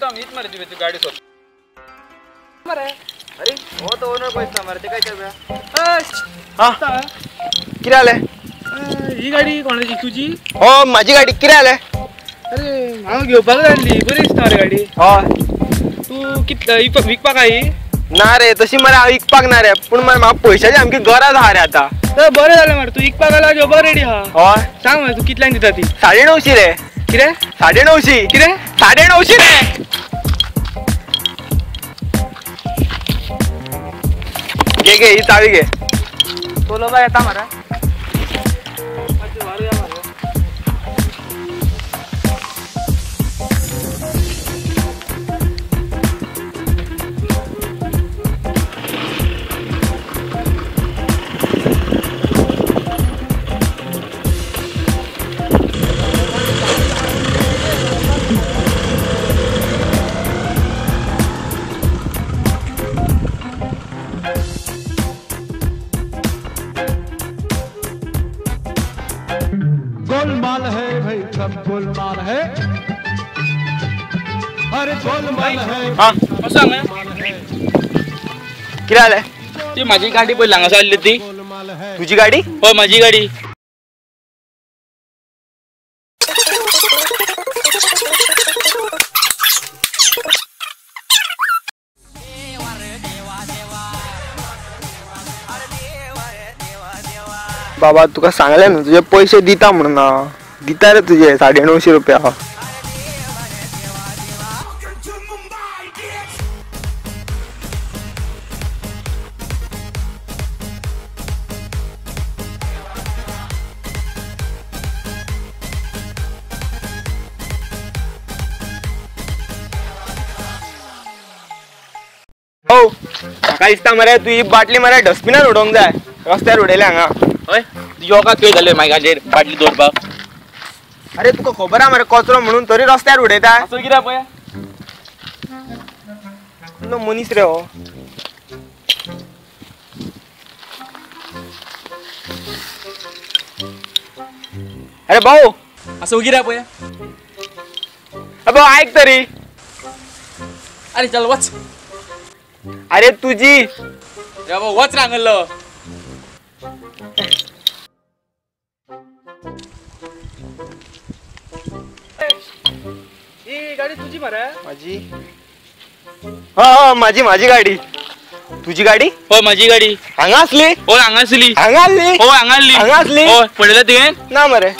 तो हम हीच मरे तुझी गाडी सोड मरे अरे हो तो ओनर पैसा मरे ते काय चल हा किती आले ही गाडी कोणाची तुझी हो माझी गाडी किती आले अरे हांव घेवपाक जाल्ली बरी दिसता रे गाडी हय तू कितले विकपाक आई ना रे तशी मरे हांव विकपाक ना रे पूण मरे म्हाका पयशाची आमची गरज आहा रे आता तर बरें जालें मरे तू विकपाक आला घेवपाक रेडी आहा हय सांग मरे तू कितल्यान दिता ती 950 रे कितें 950 कितें 950 रे घे ही चावी घे तो लोबा येता मरे गोलमाल है भाई सब गोलमाल है अरे गोलमाल है हा सांग किती आले ती माझी गाडी पयली हांगासर आसली ती गोलमाल है तुझी गाडी हो माझी गाडी बाबा तुका सांगले ना तुझे पैसे दिता म्हणून दिता रे तुझे 950 रुपया हो म्हाका दिसता मरे तू ही बाटली मरे डस्टबिनान उडोवंक जाय रस्त्यार उडयल्या हांगा हय योगा खंय जाले मागीर गाडयेर बाटली दवरपाक अरे तुका खबर आहा मरे कचरो म्हणून तरी रस्त्यार उडयता असो कित्याक पळय नो मनीस रे हो अरे भाऊ असो कित्याक पळय भाऊ ऐक तरी अरे चल वच अरे तुझी रे बाबा वच रांगल्लो ही गाडी तुझी मरे माझी हा माझी गाडी तुझी गाडी हो माझी गाडी हांगा असली हो हांगा आसली हांगा आसली हो हांगा आसली हांगा आसली हो पळयला तुवें ना मरे